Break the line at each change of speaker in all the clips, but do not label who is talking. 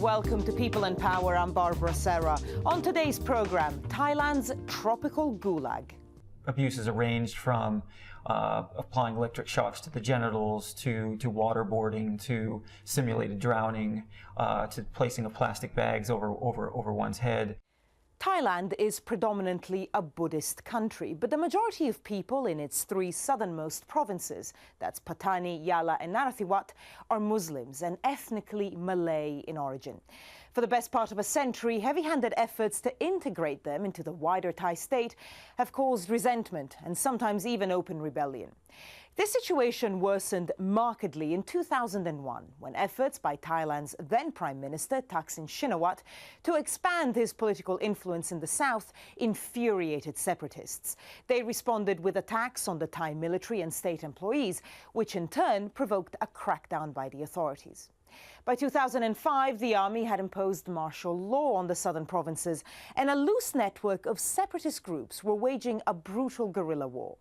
welcome to People and Power. I'm Barbara Serra. On today's program, Thailand's tropical gulag.
Abuses ranged from applying electric shocks to the genitals, to waterboarding, to simulated drowning, to placing of plastic bags over one's head.
Thailand is predominantly a Buddhist country, but the majority of people in its three southernmost provinces, that's Pattani, Yala and Narathiwat, are Muslims and ethnically Malay in origin. For the best part of a century, heavy-handed efforts to integrate them into the wider Thai state have caused resentment and sometimes even open rebellion. This situation worsened markedly in 2001 when efforts by Thailand's then Prime Minister Thaksin Shinawatra to expand his political influence in the south infuriated separatists. They responded with attacks on the Thai military and state employees, which in turn provoked a crackdown by the authorities. By 2005, the army had imposed martial law on the southern provinces, and a loose network of separatist groups were waging a brutal guerrilla war.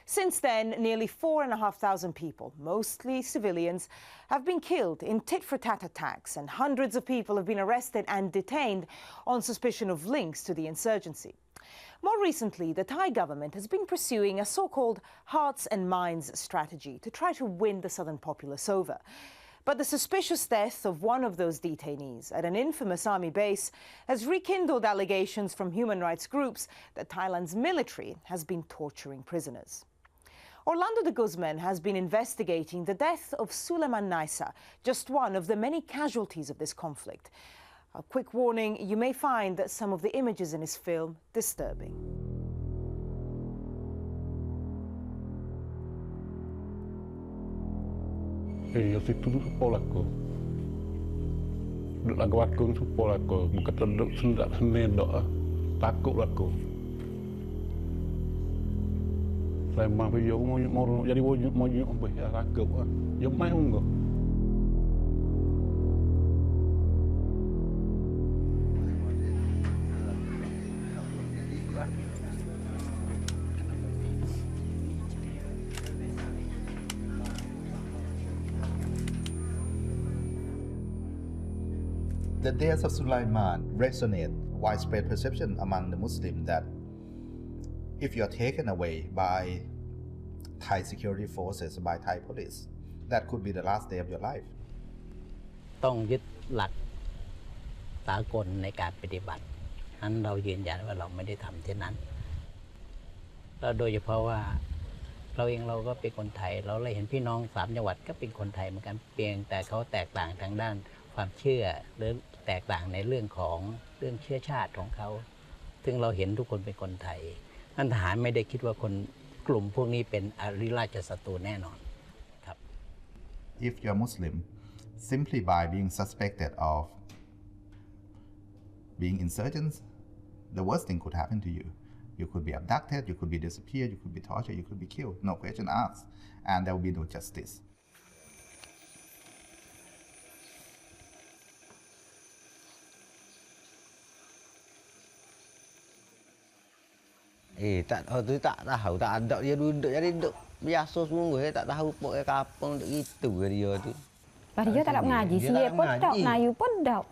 Since then, nearly 4,500 people, mostly civilians, have been killed in tit-for-tat attacks, and hundreds of people have been arrested and detained on suspicion of links to the insurgency. More recently, the Thai government has been pursuing a so-called hearts and minds strategy to try to win the southern populace over. But the suspicious death of one of those detainees at an infamous army base has rekindled allegations from human rights groups that Thailand's military has been torturing prisoners. Orlando de Guzman has been investigating the death of Sulaiman Naesa, just one of the many casualties of this conflict. A quick warning, you may find that some of the images in his film disturbing.
Eu sei tudo por aku. Lagu aku por aku, bukan terlalu sendak sendak takut aku. Saya mahu yo mau jadi mau takut. Yo mai enggak.
The death of Sulaiman resonate widespread perception among the Muslims that if you are taken away by Thai security forces, by Thai police, that could be the last day of your life.
ต้องยึดหลักสากลในการปฏิบัตินั้นเรายืนยันว่าเราไม่ได้ทำเช่นนั้นแล้วโดยเฉพาะว่าเราเองเราก็เป็นคนไทยเราเลยเห็นพี่น้อง3จังหวัดก็เป็นคนไทยเหมือนกันเพียงแต่เขาแตกต่างทางด้านความเชื่อหรือแตกต่างในเรื่องของเรื่องเชื้อชาติของเขาซึ่งเราเห็นทุกคนเป็นคนไทยท่านทหารไม่ได้คิดว่าคนกลุ่มพวกนี้เป็นอริราชศัตรูแน่นอนครับ
If you're Muslim, simply by being suspected of being insurgents, the worst thing could happen to you. You could be abducted, you could be disappeared, you could be tortured, you could be killed, no question asked, and there will be no justice.
Tak tahu tu tak tahu, tak ada dia duduk jadi duduk biasa semua tak tahu pokok kapang duk gitu dia tu.
Dia tak nak mengaji, sia pun tak, Melayu pun tak.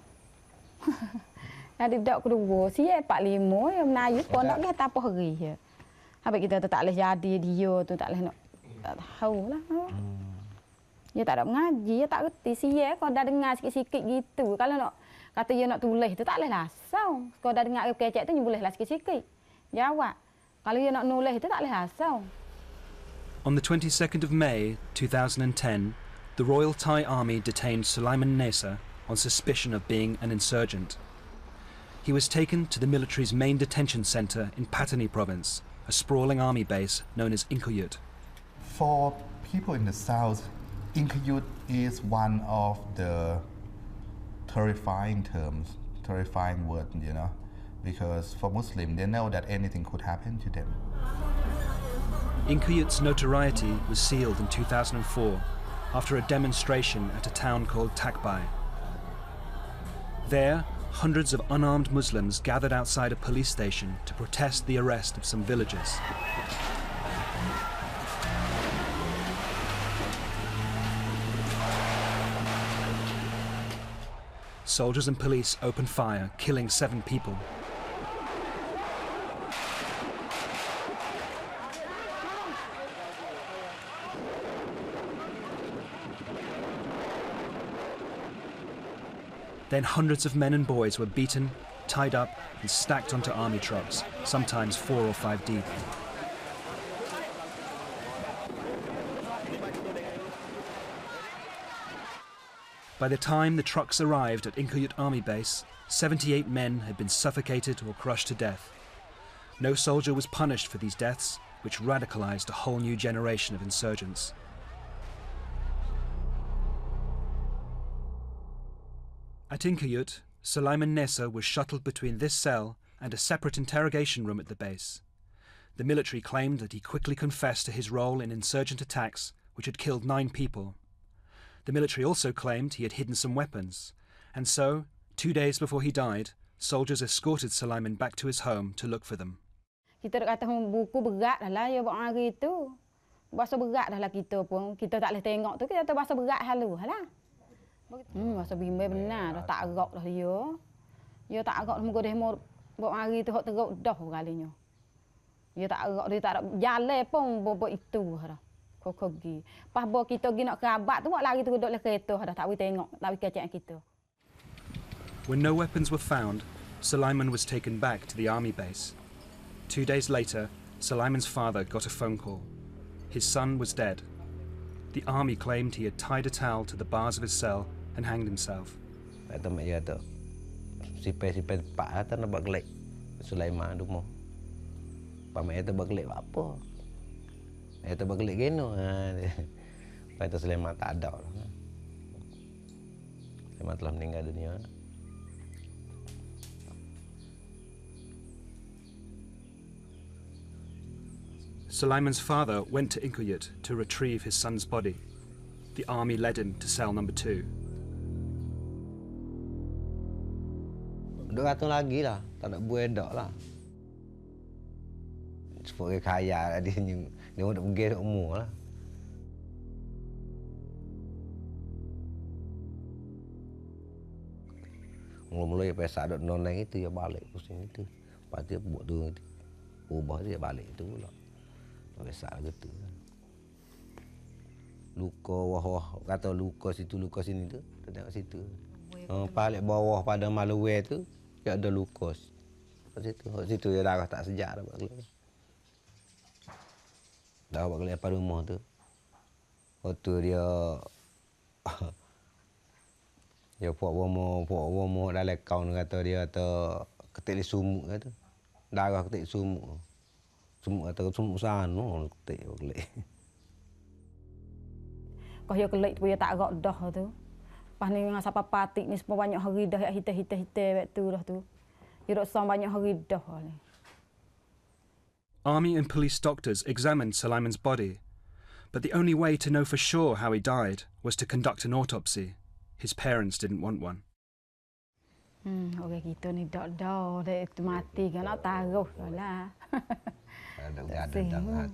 Ada dak kedua, sia 45 yang Melayu pun tak kata apa hari je. Habis kita tu tak boleh jadi dia tu tak boleh nak tak tahulah. Dia tak ada mengaji, dia tak reti sia kalau dah dengar sikit-sikit gitu. Kalau nak kata dia nak tulis tu tak boleh lasau. Kalau dah dengar kecek tu bolehlah sikit-sikit. Jawab. Kalau dia nak nulis tu tak boleh lasau.
On the 22nd of May 2010, the Royal Thai Army detained Sulaiman Naesa on suspicion of being an insurgent. He was taken to the military's main detention centre in Pattani province, a sprawling army base known as Inkayut.
For people in the south, Inkayut is one of the terrifying terms, terrifying word, you know. Because for Muslims, they know that anything could happen to them.
Inkayut's notoriety was sealed in 2004 after a demonstration at a town called Takbai. There, hundreds of unarmed Muslims gathered outside a police station to protest the arrest of some villagers. soldiers and police opened fire, killing 7 people. Then hundreds of men and boys were beaten, tied up and stacked onto army trucks, sometimes 4 or 5 deep. By the time the trucks arrived at Inkayut Army Base, 78 men had been suffocated or crushed to death. No soldier was punished for these deaths, which radicalized a whole new generation of insurgents. At Inkayut, Sulaiman Naesa was shuttled between this cell and a separate interrogation room at the base. The military claimed that he quickly confessed to his role in insurgent attacks, which had killed 9 people. The military also claimed he had hidden some weapons, and so, 2 days before he died, soldiers escorted Sulaiman back to his home to look for them.
Kita kata buku berat dah lah ya buat hari tu. Bahasa berat dah lah kita pun. Kita tak boleh tengok tu kita bahasa berat halu lah. Bahasa bimbang benar dah tak agak dah dia. Dia tak agak muka dia mau buat hari tu hok teruk dah kalinya. Dia tak agak dia tak ada jalan pun buat itu dah. Kokogi. Pas bawa kita pergi nak kerabat tu buat lari tu duduk le kereta dah tak boleh tengok, tak boleh kecek kita.
When no weapons were found, Sulaiman was taken back to the army base. 2 days later, Sulaiman's father got a phone call. His son was dead. The army claimed he had tied a towel to the bars of his cell and hanged himself.
Kata mak dia tu, sipai-sipai pak tu nak buat gelek Sulaiman tu mau. Pak mak dia tu buat gelek apa? Dia tu buat gelek geno. Lepas tu Sulaiman tak ada lah. Sulaiman telah meninggal dunia.
Sulaiman's father went to Inkayut to retrieve his son's body. The army led him to cell number 2.
Duk ratus lagi lah, tak nak buat dak lah. Sebagai kaya dia nak pergi dak umur lah. Mula-mula pesa dak noneng itu ya balik pusing itu. Lepas dia buat tu ubah dia balik tu pula. Biasa gitu. Luka wah kata luka situ luka sini tu, tengok situ. Balik bawah pada Maluwe tu, dia ada luka. Situ dia darah tak sejak dah buat kelih. Dah buat kelih pada rumah tu. Waktu dia dia puak bomo dalam kaun kata dia tu ketik sumuk tu. Darah ketik sumuk. Semua atau semua sana ketik kelih.
Kau ya kelih tu ya tak agak dah tu. Pas ni dengan siapa patik ni semua banyak hari dah hita tu dah tu. Ya dok sam banyak hari dah ni.
Army and police doctors examined Sulaiman's body, but the only way to know for sure how he died was to conduct an autopsy. His parents didn't want one.
Orang kita ni dak dah tu mati kan nak taruh lah.
Ada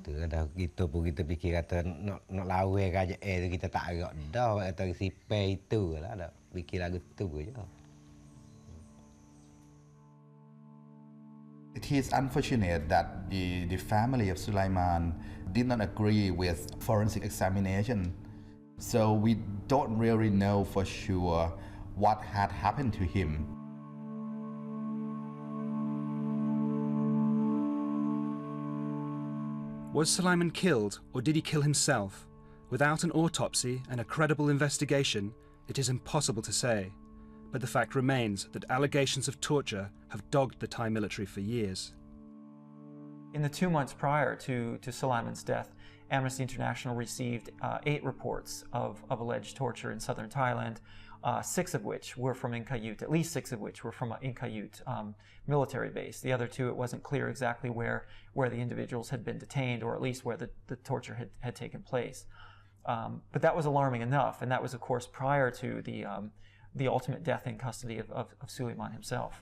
tu dah kita pun kita fikir kata nak lawan kerajaan tu kita tak agak dah kata sipai itu lah dah fikir lagu tu je.
It is unfortunate that the family of Sulaiman did not agree with forensic examination. So we don't really know for sure what had happened to him.
Was Sulaiman killed, or did he kill himself? Without an autopsy and a credible investigation, it is impossible to say. But the fact remains that allegations of torture have dogged the Thai military for years.
In the 2 months prior to Sulaiman's death, Amnesty International received 8 reports of alleged torture in southern Thailand, 6 of which were from Inkayut, at least 6 of which were from Inkayut military base. The other 2, it wasn't clear exactly where the individuals had been detained, or at least where the torture had taken place. But that was alarming enough, and that was, of course, prior to the ultimate death in custody of Sulaiman himself.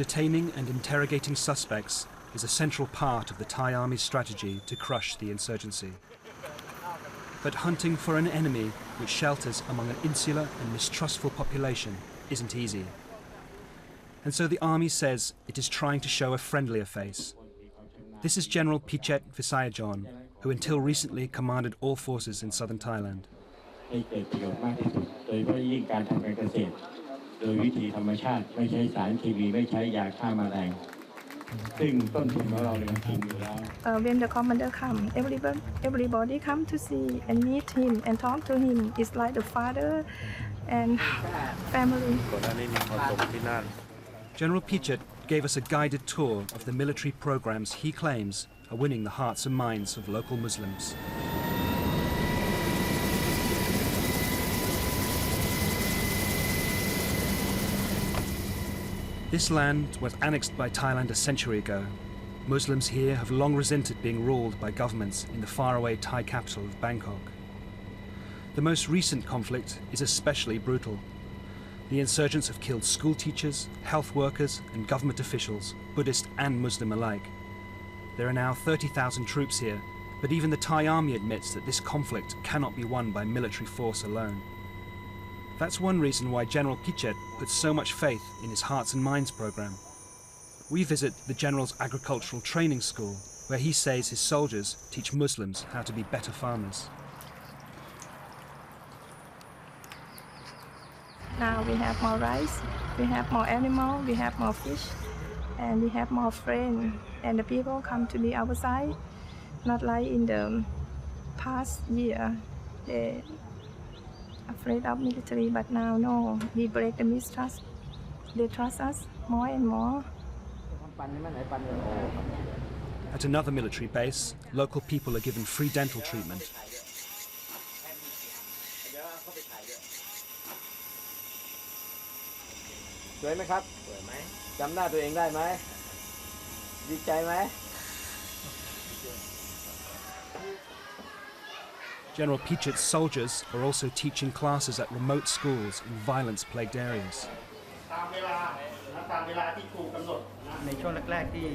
Detaining and interrogating suspects is a central part of the Thai army's strategy to crush the insurgency. But hunting for an enemy which shelters among an insular and mistrustful population isn't easy. And so the army says it is trying to show a friendlier face. This is General Pichet Visayajon, who until recently commanded all forces in southern Thailand.
When the commander comes, everybody come to see and meet him and talk to him. It's like the father and family.
General Pichet gave us a guided tour of the military programs he claims are winning the hearts and minds of local Muslims. This land was annexed by Thailand a century ago. Muslims here have long resented being ruled by governments in the faraway Thai capital of Bangkok. The most recent conflict is especially brutal. The insurgents have killed school teachers, health workers, and government officials, Buddhist and Muslim alike. There are now 30,000 troops here, but even the Thai army admits that this conflict cannot be won by military force alone. That's one reason why General Pichet puts so much faith in his Hearts and Minds program. We visit the General's agricultural training school, where he says his soldiers teach Muslims how to be better farmers.
Now we have more rice, we have more animal, we have more fish, and we have more friends. And the people come to the our side, not like in the past year. They afraid of military, but now no, we break the mistrust. They trust us more and more.
At another military base, local people are given free dental treatment. General Pichet's soldiers are also teaching classes at remote schools in violence-plagued areas.
ในช่วงแรกๆที่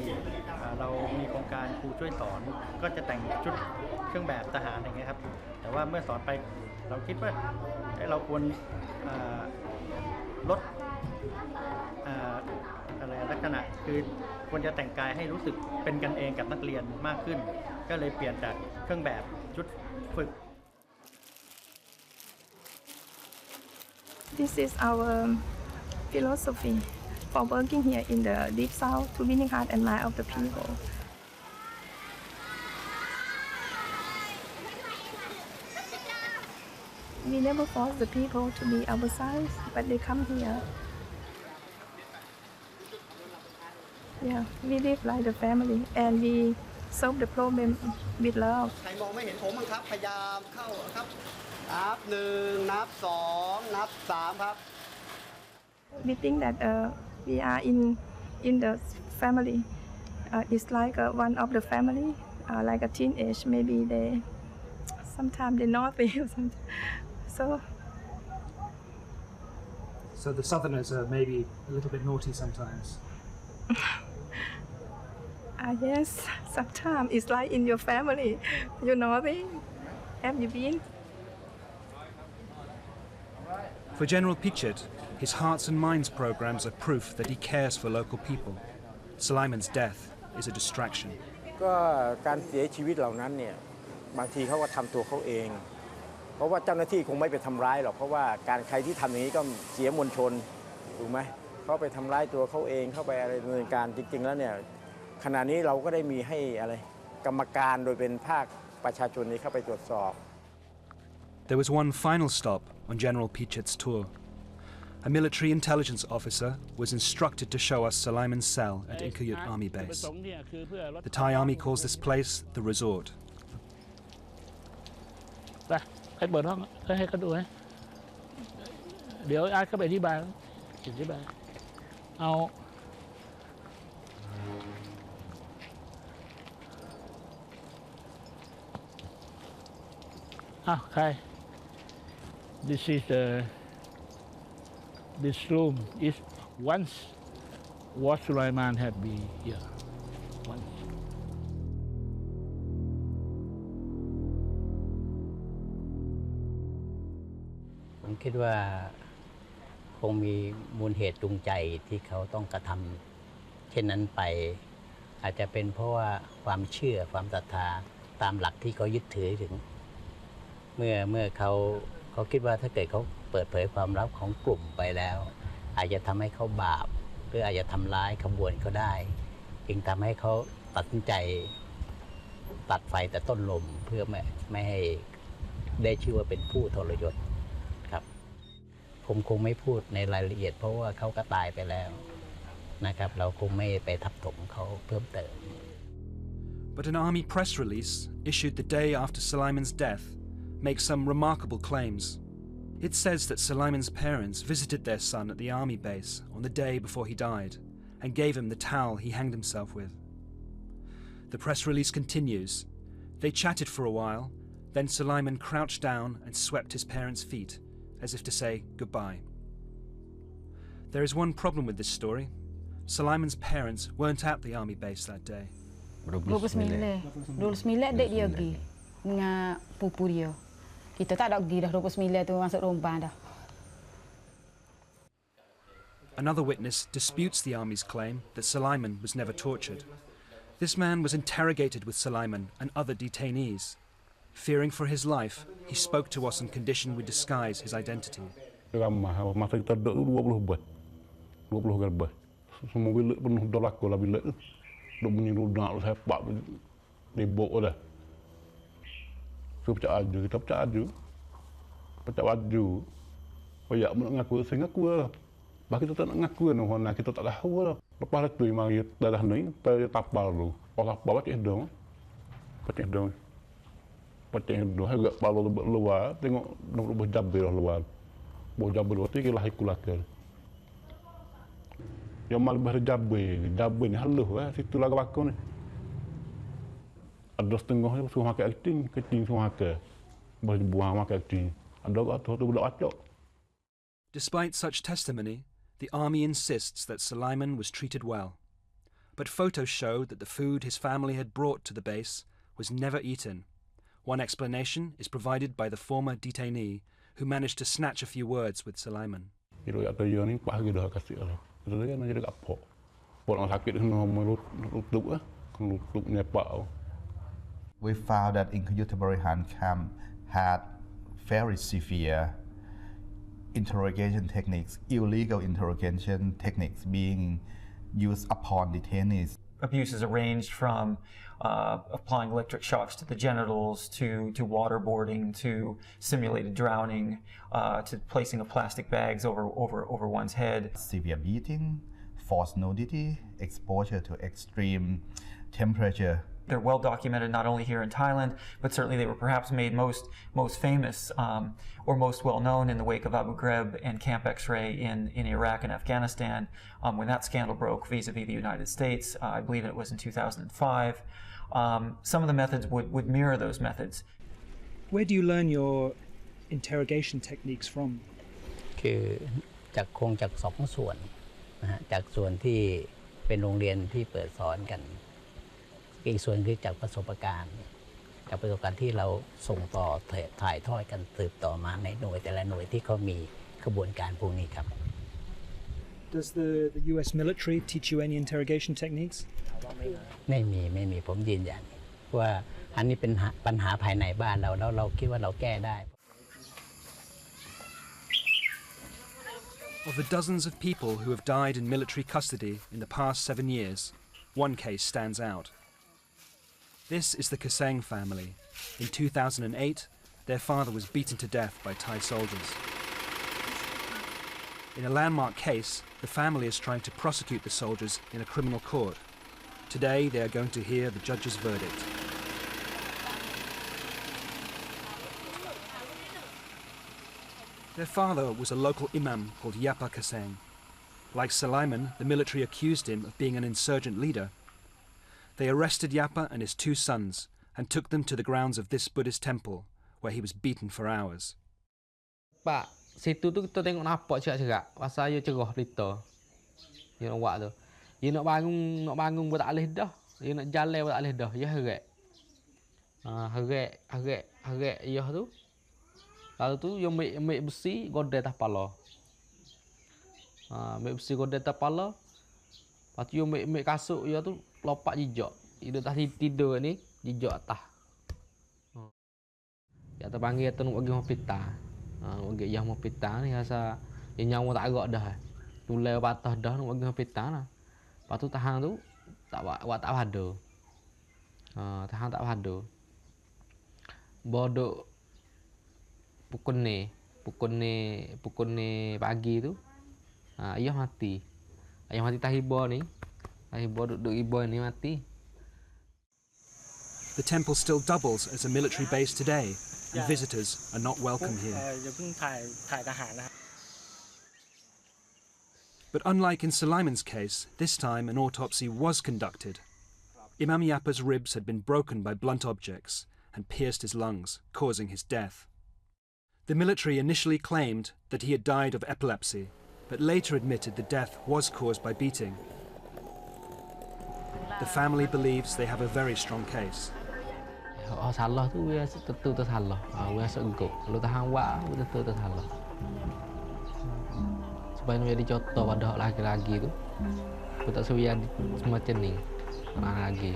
เรามีโครงการครูช่วยสอนก็จะแต่งชุดเครื่องแบบทหารอย่างเงี้ยครับแต่ว่าเมื่อสอนไปเราคิดว่าเราควรลดอะไรลักษณะคือควรจะแต่งกายให้รู้สึกเป็นกันเองกับนักเรียนมากขึ้นก็เลยเปลี่ยนจากเครื่องแบบชุดฝึก
This is our philosophy for working here in the deep south to winning heart and mind of the people. We never force the people to be our side, but they come here. Yeah, we live like the family and we solve the problem with love.
ใครมองไม่เห็นผมบ้างครับพยายามเข้าครับนับ1นับ2นับ3ครับ
We think that we are in the family. It's like one of the family, like a teenage. Maybe sometimes they naughty or something.
So the Southerners are maybe a little bit naughty sometimes.
Yes, sometimes it's like in your family. You naughty. Have you been?
For General Pichet, his Hearts and Minds programs are proof that he cares for local people. Sulaiman's death is a distraction.
ก็การเสียชีวิตเหล่านั้นเนี่ยบางทีเขาก็ทำตัวเขาเองเพราะว่าเจ้าหน้าที่คงไม่ไปทำร้ายหรอกเพราะว่าการใครที่ทำอย่างนี้ก็เสียมวลชนถูกไหมเขาไปทำร้ายตัวเขาเองเข้าไปอะไรดำเนินการจริงๆแล้วเนี่ยขณะนี้เราก็ได้มีให้อะไรกรรมการโดยเป็นภาคประชาชนนี้เข้าไปตรวจสอบ
There was one final stop on General Pichet's tour. A military intelligence officer was instructed to show us Sulaiman's cell at Inkayut Army Base. The Thai Army calls this place the resort.
ไปให้เปิดห้องให้เขาดูไหมเดี๋ยวอาร์ตเข้าไปอธิบายเอาใคร This is this room is once what Sulaiman had been here once.
คิดว่าคงมีมูลเหตุจูงใจที่เขาต้องกระทำเช่นนั้นไปอาจจะเป็นเพราะว่าความเชื่อความศรัทธาตามหลักที่เขายึดถือถึงเมื่อเขาคิดว่าถ้าเกิดเขาเปิดเผยความลับของกลุ่มไปแล้วอาจจะทำให้เขาบาปหรืออาจจะทำร้ายขบวนเขาได้จึงทำให้เขาตัดสินใจตัดไฟแต่ต้นลมเพื่อไม่ให้ได้ชื่อว่าเป็นผู้ทรยศครับผมคงไม่พูดในรายละเอียดเพราะว่าเขาก็ตายไปแล้วนะครับเราคงไม่ไปทับถมเขาเพิ่มเติม
But an army press release issued the day after Sulaiman's death makes some remarkable claims. It says that Sulaiman's parents visited their son at the army base on the day before he died and gave him the towel he hanged himself with. The press release continues. They chatted for a while, then Sulaiman crouched down and swept his parents' feet, as if to say goodbye. There is one problem with this story. Sulaiman's parents weren't at the army base that day.
29 dek dia pergi dengan pupu dia. Kita tak ada pergi dah 29 tu masuk rompan dah.
Another witness disputes the army's claim that Sulaiman was never tortured. This man was interrogated with Sulaiman and other detainees. Fearing for his life, he spoke to us on condition we disguise his identity.
Masa kita duduk 20 lebih. Semua bilik penuh dolak lah bilik tu. Duk bunyi lunak saya pak dibok dah. So pecah aju, kita pecah aju. Pecah baju. Banyak nak ngaku, saya ngaku lah. Bah kita tak nak ngaku lah, kita tak tahu lah. Lepas itu mari darah ni, kita tapal dulu. Kalau tapal pecah dong. Agak palu luar, tengok nombor jabir luar. Bo jabir tu kita lahir kulakar. Yang malu bahasa jabir ni halus situ lagu bakau ni. Ada setengah ni suruh makan kecing suruh makan. Buang makan kecing. Ada kat tu budak acok.
Despite such testimony, the army insists that Sulaiman was treated well. But photos show that the food his family had brought to the base was never eaten. One explanation is provided by the former detainee who managed to snatch a few words with Sulaiman.
We found that Inkayuta Barihan camp had very severe interrogation techniques, illegal interrogation techniques being used upon detainees.
Abuses ranged from applying electric shocks to the genitals, to waterboarding, to simulated drowning, to placing of plastic bags over one's head.
Severe beating, forced nudity, exposure to extreme temperature.
They're well documented not only here in Thailand, but certainly they were perhaps made most famous or most well known in the wake of Abu Ghraib and Camp X-Ray in Iraq and Afghanistan, when that scandal broke vis-a-vis the United States. I believe it was in 2005. Some of the methods would mirror those methods.
Where do you learn your interrogation techniques from?
คือจากสองส่วนนะฮะจากส่วนที่เป็นโรงเรียนที่เปิดสอนกันอีกส่วนคือจากประสบการณ์ที่เราส่งต่อถ่ายทอดกันสืบต่อมาในหน่วยแต่ละหน่วยที่เขามีกระบวนการพวกนี้ครับ
Does the U.S. military teach you any interrogation techniques?
ไม่มีผมยืนยันว่าอันนี้เป็นปัญหาภายในบ้านเราแล้วเราคิดว่าเราแก้ได้
Of the dozens of people who have died in military custody in the past 7 years, one case stands out. This is the Kaseng family. In 2008, their father was beaten to death by Thai soldiers. In a landmark case, the family is trying to prosecute the soldiers in a criminal court. Today, they are going to hear the judge's verdict. Their father was a local imam called Yapa Kaseng. Like Sulaiman, the military accused him of being an insurgent leader. They arrested Yapa and his two sons and took them to the grounds of this Buddhist temple, where he was beaten for hours.
Pak, situ tu kita tengok nampak cerak-cerak. Pasal dia cerah berita. Dia nak buat tu. Dia nak bangun pun tak boleh dah. Dia nak jalan pun tak boleh dah. Dia heret. Heret dia tu. Lalu tu yang mek besi godel atas kepala. Mek besi godel atas kepala. Lepas tu yang mek kasut dia tu lompat jejak. Dia tak tidur ni jejak atas. Ya terpanggil tu nak pergi hospital. Nak pergi yang hospital ni rasa dia nyawa tak gerak dah. Tulai patah dah nak pergi hospital lah. Lepas tu tahan tu tak pada. Tahan tak pada. Bodoh pukul ni pagi tu. Ayah mati. Ayah mati tahiba ni. Tahiba duduk ibu ni mati.
The temple still doubles as a military base today, and visitors are not welcome here. But unlike in Sulaiman's case, this time an autopsy was conducted. Imam Yapa's ribs had been broken by blunt objects and pierced his lungs, causing his death. The military initially claimed that he had died of epilepsy, but later admitted the death was caused by beating. The family believes they have a very strong case.
Salah tu dia betul salah. Dia seguk. Kalau tahan wak betul salah. Supaya nak jadi contoh pada laki-laki tu. Aku tak suruh jadi semacam ni. Orang lagi.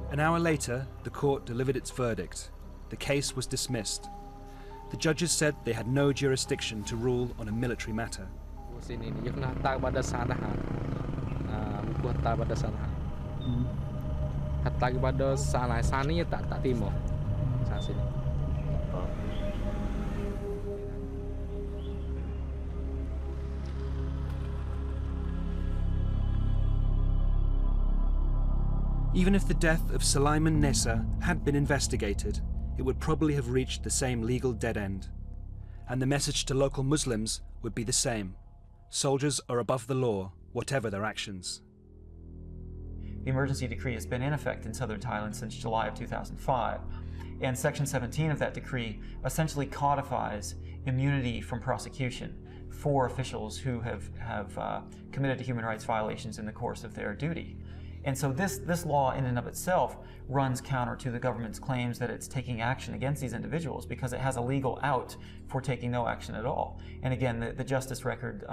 An hour later, the court delivered its verdict. The case was dismissed. The judges said they had no jurisdiction to rule on a military matter.
Sini ni, dia kena hantar kepada sanahan. Buku hantar kepada sanahan. Hantar kepada sanahan. Sana ni tak terima. Sana sini.
Even if the death of Sulaiman Naesa had been investigated, it would probably have reached the same legal dead end. And the message to local Muslims would be the same. Soldiers are above the law, whatever their actions.
The emergency decree has been in effect in southern Thailand since July of 2005, and Section 17 of that decree essentially codifies immunity from prosecution for officials who have committed human rights violations in the course of their duty. And so this law in and of itself runs counter to the government's claims that it's taking action against these individuals because it has a legal out for taking no action at all. And again, the justice record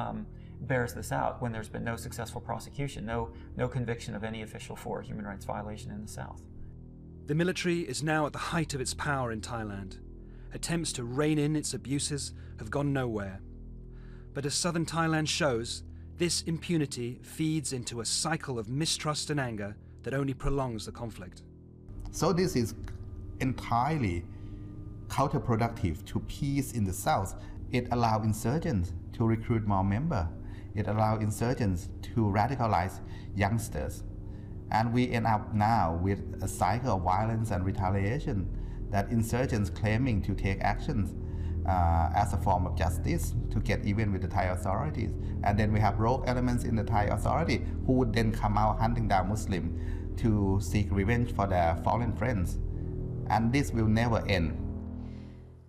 bears this out when there's been no successful prosecution, no conviction of any official for a human rights violation in the South.
The military is now at the height of its power in Thailand. Attempts to rein in its abuses have gone nowhere. But as southern Thailand shows, this impunity feeds into a cycle of mistrust and anger that only prolongs the conflict.
So this is entirely counterproductive to peace in the South. It allows insurgents to recruit more members. It allows insurgents to radicalize youngsters. And we end up now with a cycle of violence and retaliation that insurgents claiming to take actions as a form of justice to get even with the Thai authorities. And then we have rogue elements in the Thai authority who would then come out hunting down Muslims to seek revenge for their fallen friends. And this will never end.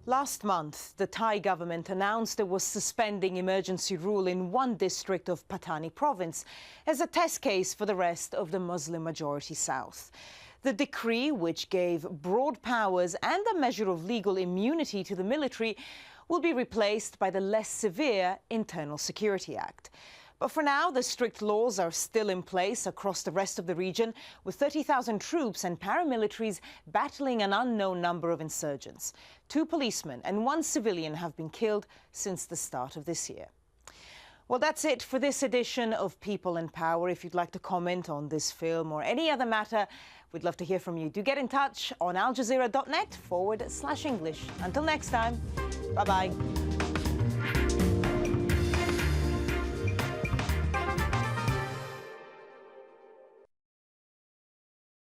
Last month, the Thai government announced it was suspending emergency rule in one district of Pattani province as a test case for the rest of the Muslim-majority South. The decree, which gave broad powers and a measure of legal immunity to the military, will be replaced by the less severe Internal Security Act. But for now, the strict laws are still in place across the rest of the region, with 30,000 troops and paramilitaries battling an unknown number of insurgents. 2 policemen and 1 civilian have been killed since the start of this year. Well, that's it for this edition of People and Power. If you'd like to comment on this film or any other matter, we'd love to hear from you. Do get in touch on aljazeera.net/English. Until next time, bye-bye.